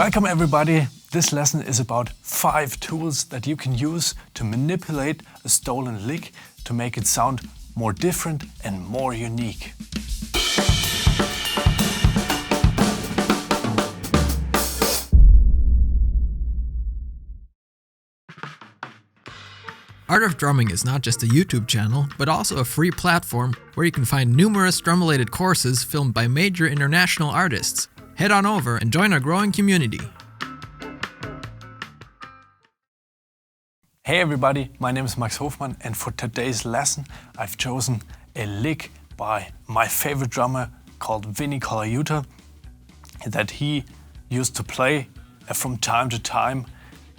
Welcome everybody! This lesson is about 5 tools that you can use to manipulate a stolen lick to make it sound more different and more unique. Art of Drumming is not just a YouTube channel, but also a free platform where you can find numerous drum-related courses filmed by major international artists. Head on over and join our growing community. Hey everybody, my name is Hofmann, and for today's lesson I've chosen a lick by my favorite drummer called Vinnie Colaiuta that he used to play from time to time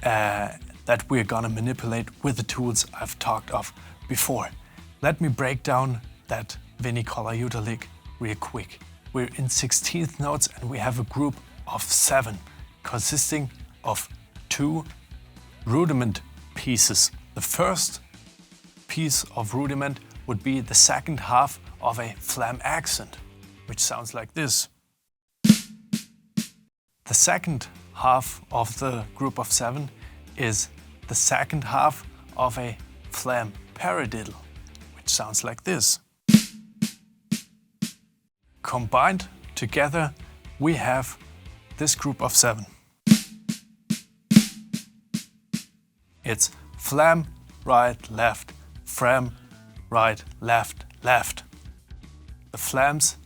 that we're gonna manipulate with the tools I've talked of before. Let me break down that Vinnie Colaiuta lick real quick. We're in 16th notes and we have a group of 7 consisting of 2 rudiment pieces. The first piece of rudiment would be the second half of a flam accent, which sounds like this. The second half of the group of 7 is the second half of a flam paradiddle, which sounds like this. Combined together, we have this group of 7. It's flam, right, left, flam, right, left, left. The flams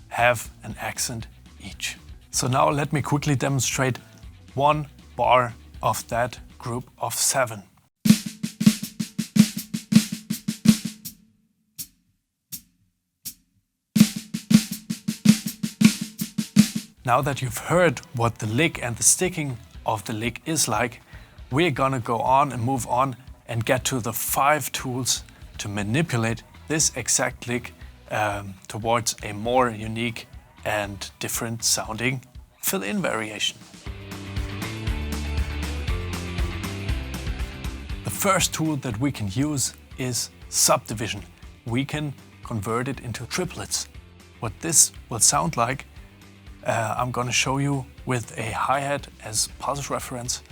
have an accent each. So now let me quickly demonstrate 1 bar of that group of 7. Now that you've heard what the lick and the sticking of the lick is like, we're gonna go on and move on and get to the 5 tools to manipulate this exact lick towards a more unique and different sounding fill-in variation. The first tool that we can use is Subdivision. We can convert it into triplets. What this will sound like, I'm gonna show you with a hi-hat as pulse reference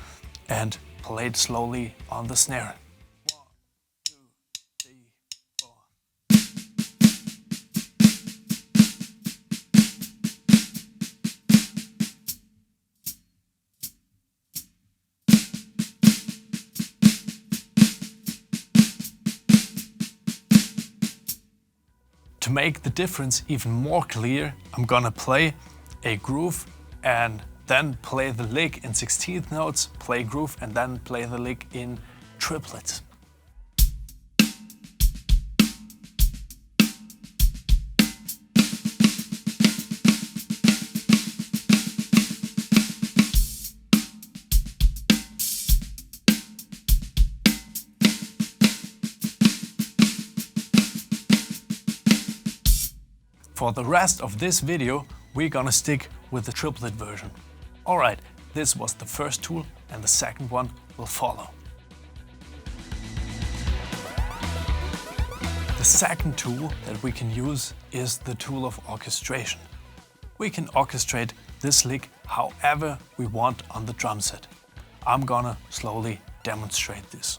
and play it slowly on the snare. 1, 2, 3, 4. To make the difference even more clear, I'm gonna play a groove and then play the lick in 16th notes, play groove and then play the lick in triplets. For the rest of this video, we're gonna stick with the triplet version. Alright, this was the first tool and the second one will follow. The second tool that we can use is the tool of orchestration. We can orchestrate this lick however we want on the drum set. I'm gonna slowly demonstrate this.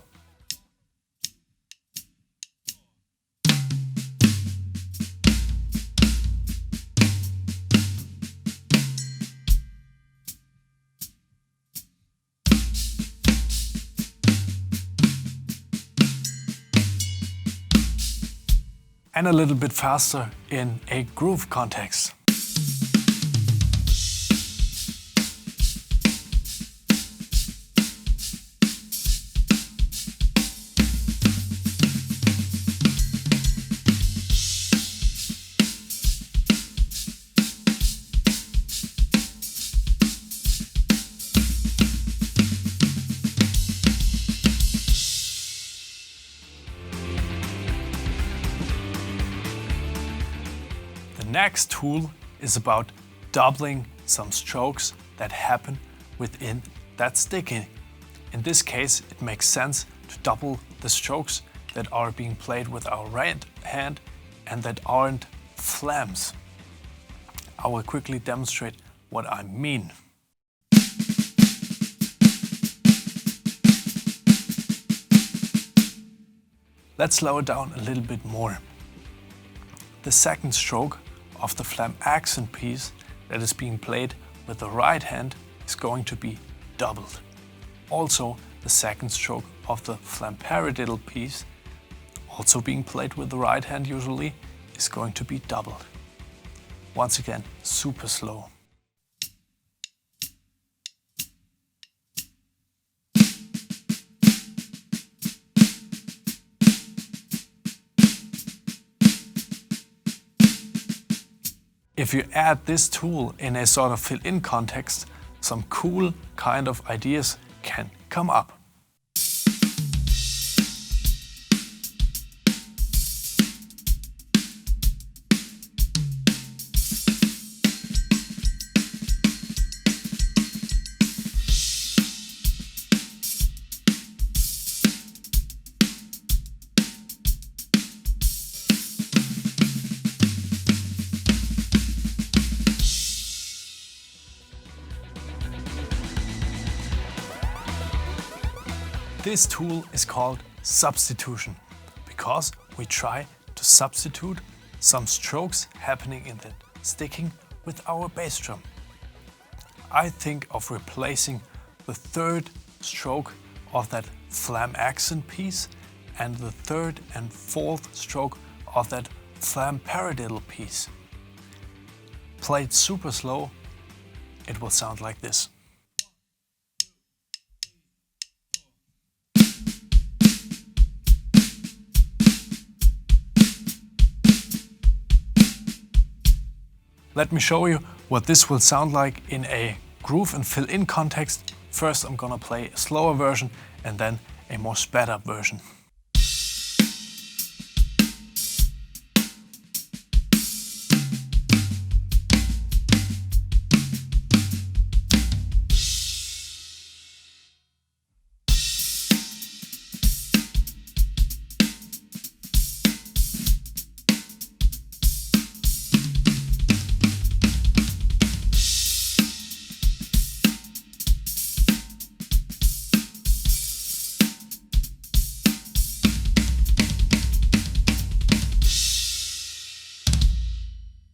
And a little bit faster in a groove context. The next tool is about doubling some strokes that happen within that sticking. In this case, it makes sense to double the strokes that are being played with our right hand and that aren't flams. I will quickly demonstrate what I mean. Let's slow it down a little bit more. The second stroke of the flam accent piece that is being played with the right hand is going to be doubled. Also, the second stroke of the flam paradiddle piece, also being played with the right hand usually, is going to be doubled. Once again, super slow. If you add this tool in a sort of fill-in context, some cool kind of ideas can come up. This tool is called Substitution because we try to substitute some strokes happening in the sticking with our bass drum. I think of replacing the third stroke of that flam accent piece and the third and fourth stroke of that flam paradiddle piece. Played super slow, it will sound like this. Let me show you what this will sound like in a groove and fill-in context. First I'm gonna play a slower version and then a more sped up version.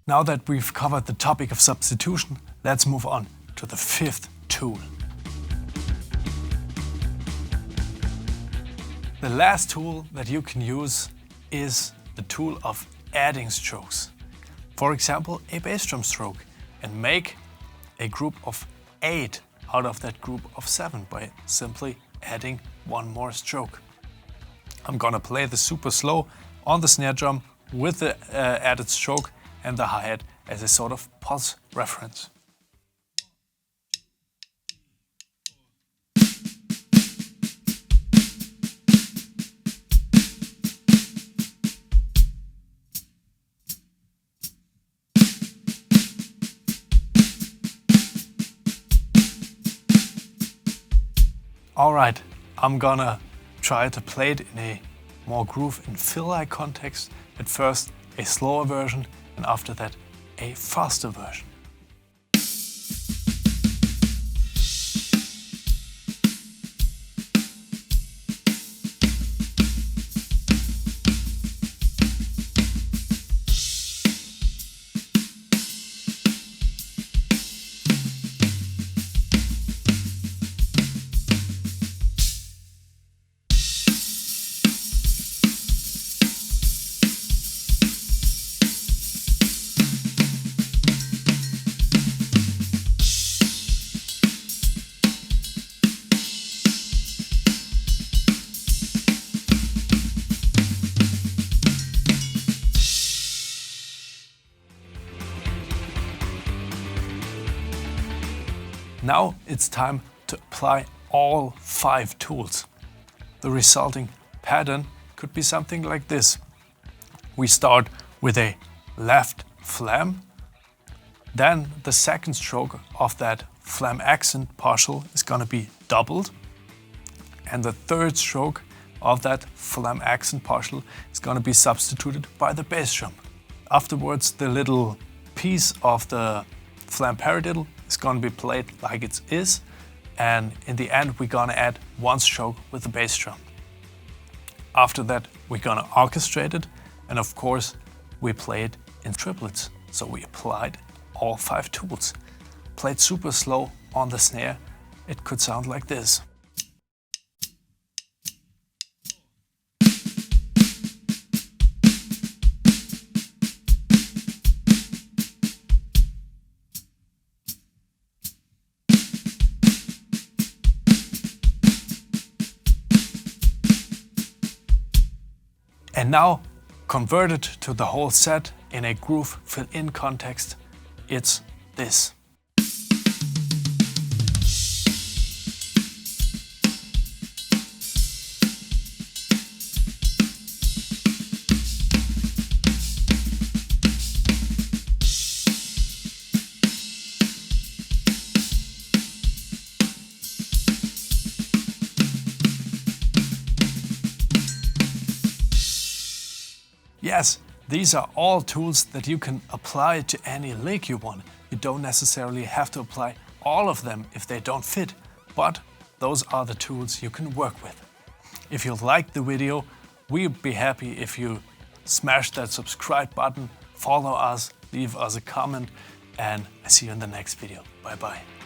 Now that we've covered the topic of substitution, let's move on to the fifth tool. The last tool that you can use is the tool of adding strokes. For example, a bass drum stroke, and make a group of 8 out of that group of 7 by simply adding one more stroke. I'm gonna play the super slow on the snare drum with the added stroke and the hi-hat as a sort of pulse reference. Alright, I'm gonna try to play it in a more groove and fill-like context. At first a slower version, and after that a faster version. Now it's time to apply all 5 tools. The resulting pattern could be something like this. We start with a left flam, then the second stroke of that flam accent partial is going to be doubled, and the third stroke of that flam accent partial is going to be substituted by the bass drum. Afterwards, the little piece of the flam paradiddle is going to be played like it is, and in the end we're going to add one stroke with the bass drum. After that, we're gonna orchestrate it, and of course, we play it in triplets. So we applied all 5 tools. Played super slow on the snare, it could sound like this. And now, converted to the whole set in a groove fill-in context, it's this. Yes, these are all tools that you can apply to any lick you want. You don't necessarily have to apply all of them if they don't fit, but those are the tools you can work with. If you liked the video, we'd be happy if you smash that subscribe button, follow us, leave us a comment, and I see you in the next video. Bye bye.